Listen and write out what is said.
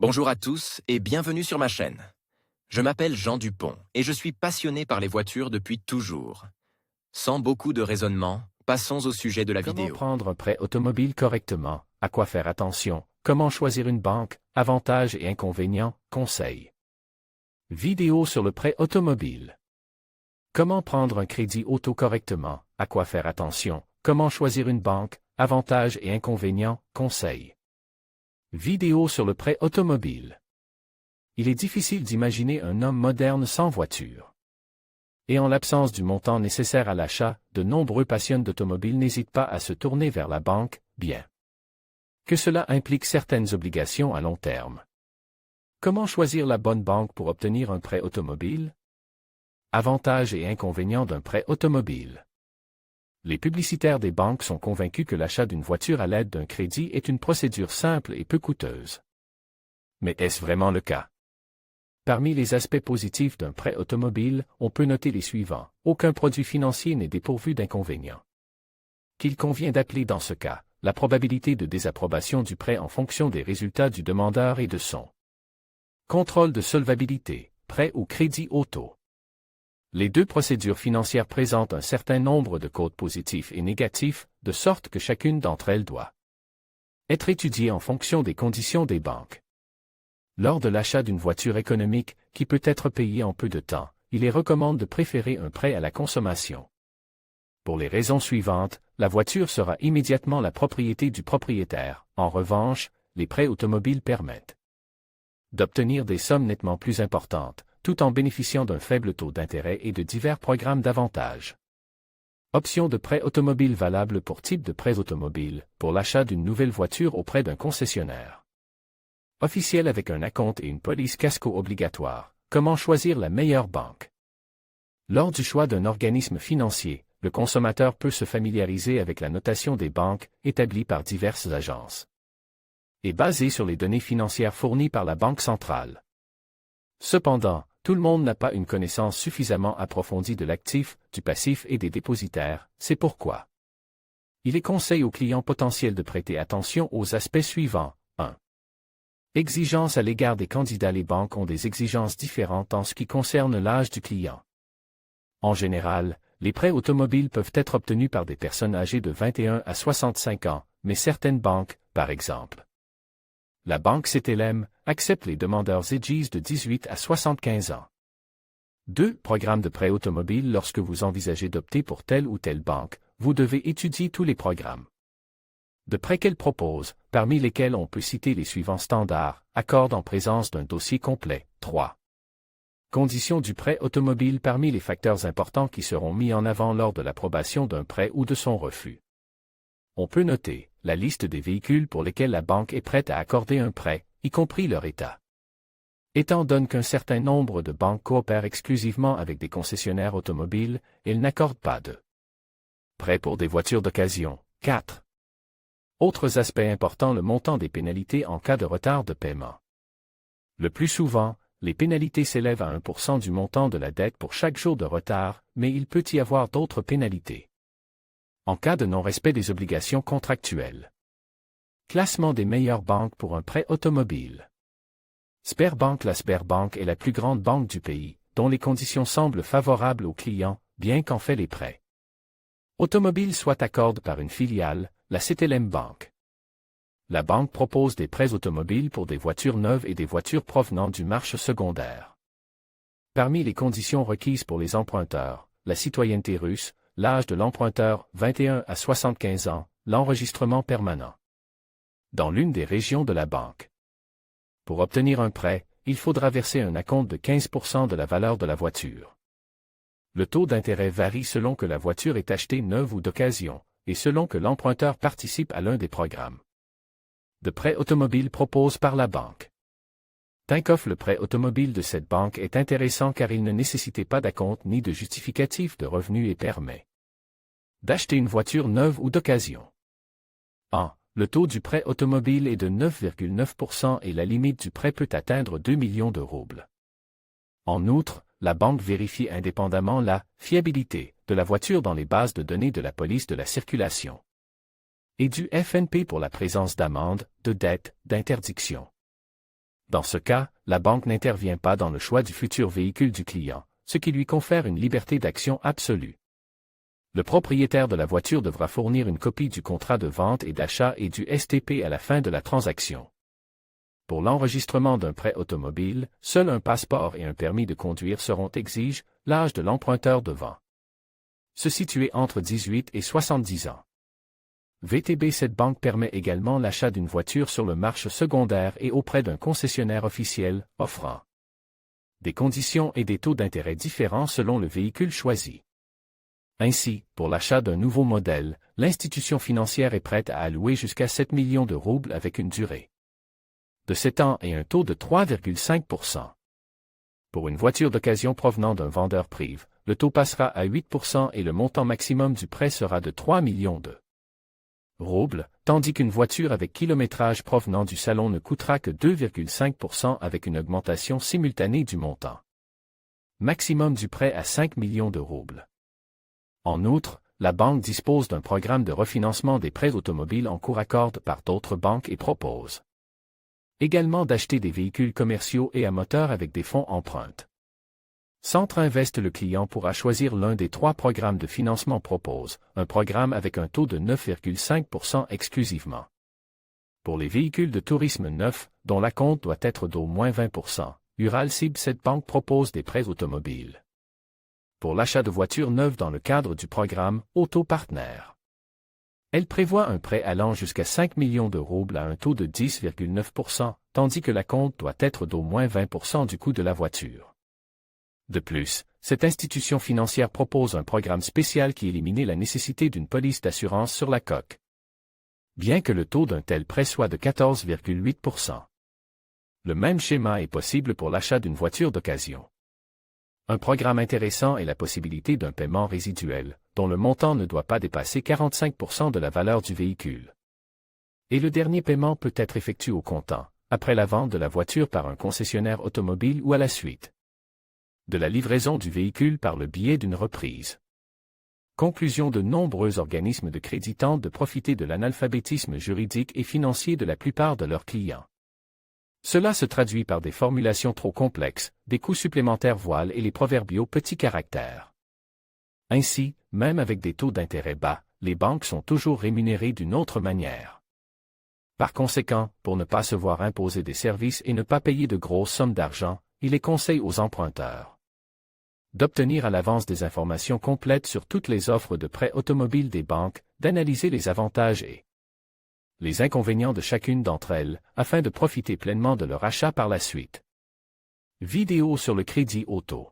Bonjour à tous et bienvenue sur ma chaîne. Je m'appelle Jean Dupont et je suis passionné par les voitures depuis toujours. Sans beaucoup de raisonnement, passons au sujet de la Comment vidéo. prendre un prêt automobile correctement, à quoi faire attention, comment choisir une banque, avantages et inconvénients, conseils. Vidéo sur le prêt automobile. Comment prendre un crédit auto correctement, à quoi faire attention, comment choisir une banque, avantages et inconvénients, conseils. Vidéo sur le prêt automobile. Il est difficile d'imaginer un homme moderne sans voiture. Et en l'absence du montant nécessaire à l'achat, de nombreux passionnés d'automobile n'hésitent pas à se tourner vers la banque, bien que cela implique certaines obligations à long terme. Comment choisir la bonne banque pour obtenir un prêt automobile? Avantages et inconvénients d'un prêt automobile. Les publicitaires des banques sont convaincus que l'achat d'une voiture à l'aide d'un crédit est une procédure simple et peu coûteuse. Mais est-ce vraiment le cas? Parmi les aspects positifs d'un prêt automobile, on peut noter les suivants. Aucun produit financier n'est dépourvu d'inconvénients. Qu'il convient d'appeler dans ce cas, la probabilité de désapprobation du prêt en fonction des résultats du demandeur et de son contrôle de solvabilité, prêt ou crédit auto. Les deux procédures financières présentent un certain nombre de codes positifs et négatifs, de sorte que chacune d'entre elles doit être étudiée en fonction des conditions des banques. Lors de l'achat d'une voiture économique, qui peut être payée en peu de temps, il est recommandé de préférer un prêt à la consommation. Pour les raisons suivantes, la voiture sera immédiatement la propriété du propriétaire. En revanche, les prêts automobiles permettent d'obtenir des sommes nettement plus importantes, tout en bénéficiant d'un faible taux d'intérêt et de divers programmes d'avantages. Options de prêt automobile valables pour type de prêt automobile, pour l'achat d'une nouvelle voiture auprès d'un concessionnaire officiel avec un acompte et une police casco obligatoire. Comment choisir la meilleure banque? Lors du choix d'un organisme financier, le consommateur peut se familiariser avec la notation des banques, établie par diverses agences, et basée sur les données financières fournies par la Banque centrale. Cependant, tout le monde n'a pas une connaissance suffisamment approfondie de l'actif, du passif et des dépositaires, c'est pourquoi il est conseillé aux clients potentiels de prêter attention aux aspects suivants. 1. Exigences à l'égard des candidats. Les banques ont des exigences différentes en ce qui concerne l'âge du client. En général, les prêts automobiles peuvent être obtenus par des personnes âgées de 21 à 65 ans, mais certaines banques, par exemple la banque CTLM, accepte les demandeurs âgés de 18 à 75 ans. 2. Programme de prêt automobile. Lorsque vous envisagez d'opter pour telle ou telle banque, vous devez étudier tous les programmes de prêt qu'elle propose, parmi lesquels on peut citer les suivants standards, accorde en présence d'un dossier complet. 3. Conditions du prêt automobile. Parmi les facteurs importants qui seront mis en avant lors de l'approbation d'un prêt ou de son refus, on peut noter la liste des véhicules pour lesquels la banque est prête à accorder un prêt, y compris leur état. Étant donné qu'un certain nombre de banques coopèrent exclusivement avec des concessionnaires automobiles, elles n'accordent pas de prêt pour des voitures d'occasion. 4. Autres aspects importants. Le montant des pénalités en cas de retard de paiement. Le plus souvent, les pénalités s'élèvent à 1% du montant de la dette pour chaque jour de retard, mais il peut y avoir d'autres pénalités en cas de non-respect des obligations contractuelles. Classement des meilleures banques pour un prêt automobile. Sberbank. La Sberbank est la plus grande banque du pays, dont les conditions semblent favorables aux clients, bien qu'en fait les prêts automobiles soient accordés par une filiale, la CTLM Bank. La banque propose des prêts automobiles pour des voitures neuves et des voitures provenant du marché secondaire. Parmi les conditions requises pour les emprunteurs, la citoyenneté russe, l'âge de l'emprunteur, 21 à 75 ans, l'enregistrement permanent dans l'une des régions de la banque. Pour obtenir un prêt, il faudra verser un acompte de 15% de la valeur de la voiture. Le taux d'intérêt varie selon que la voiture est achetée neuve ou d'occasion, et selon que l'emprunteur participe à l'un des programmes de prêt automobile proposés par la banque. Tinkoff. Le prêt automobile de cette banque est intéressant car il ne nécessite pas d'acompte ni de justificatif de revenus et permet d'acheter une voiture neuve ou d'occasion. Le taux du prêt automobile est de 9,9% et la limite du prêt peut atteindre 2 millions de roubles. En outre, la banque vérifie indépendamment la fiabilité de la voiture dans les bases de données de la police de la circulation et du FNP pour la présence d'amendes, de dettes, d'interdictions. Dans ce cas, la banque n'intervient pas dans le choix du futur véhicule du client, ce qui lui confère une liberté d'action absolue. Le propriétaire de la voiture devra fournir une copie du contrat de vente et d'achat et du STP à la fin de la transaction. Pour l'enregistrement d'un prêt automobile, seul un passeport et un permis de conduire seront exigés, l'âge de l'emprunteur devant se situer entre 18 et 70 ans. VTB Cette banque permet également l'achat d'une voiture sur le marché secondaire et auprès d'un concessionnaire officiel, offrant des conditions et des taux d'intérêt différents selon le véhicule choisi. Ainsi, pour l'achat d'un nouveau modèle, l'institution financière est prête à allouer jusqu'à 7 millions de roubles avec une durée de 7 ans et un taux de 3,5%. Pour une voiture d'occasion provenant d'un vendeur privé, le taux passera à 8% et le montant maximum du prêt sera de 3 millions de roubles, tandis qu'une voiture avec kilométrage provenant du salon ne coûtera que 2,5% avec une augmentation simultanée du montant maximum du prêt à 5 millions de roubles. En outre, la banque dispose d'un programme de refinancement des prêts automobiles en cours accorde par d'autres banques et propose également d'acheter des véhicules commerciaux et à moteur avec des fonds emprunts. Centre Invest Le client pourra choisir l'un des 3 programmes de financement propose, un programme avec un taux de 9,5% exclusivement. Pour les véhicules de tourisme neufs, dont l'acompte doit être d'au moins 20%, Uralsib Cette banque propose des prêts automobiles. Pour l'achat de voitures neuves dans le cadre du programme Auto Partenaire. Elle prévoit un prêt allant jusqu'à 5 millions de roubles à un taux de 10,9%, tandis que l'acompte doit être d'au moins 20% du coût de la voiture. De plus, cette institution financière propose un programme spécial qui élimine la nécessité d'une police d'assurance sur la coque. Bien que le taux d'un tel prêt soit de 14,8%. Le même schéma est possible pour l'achat d'une voiture d'occasion. Un programme intéressant est la possibilité d'un paiement résiduel, dont le montant ne doit pas dépasser 45% de la valeur du véhicule. Et le dernier paiement peut être effectué au comptant, après la vente de la voiture par un concessionnaire automobile ou à la suite de la livraison du véhicule par le biais d'une reprise. Conclusion: de nombreux organismes de crédit tentent de profiter de l'analphabétisme juridique et financier de la plupart de leurs clients. Cela se traduit par des formulations trop complexes, des coûts supplémentaires voiles et les proverbiaux petits caractères. Ainsi, même avec des taux d'intérêt bas, les banques sont toujours rémunérées d'une autre manière. Par conséquent, pour ne pas se voir imposer des services et ne pas payer de grosses sommes d'argent, il est conseillé aux emprunteurs d'obtenir à l'avance des informations complètes sur toutes les offres de prêts automobiles des banques, d'analyser les avantages et les inconvénients de chacune d'entre elles, afin de profiter pleinement de leur achat par la suite. Vidéo sur le crédit auto.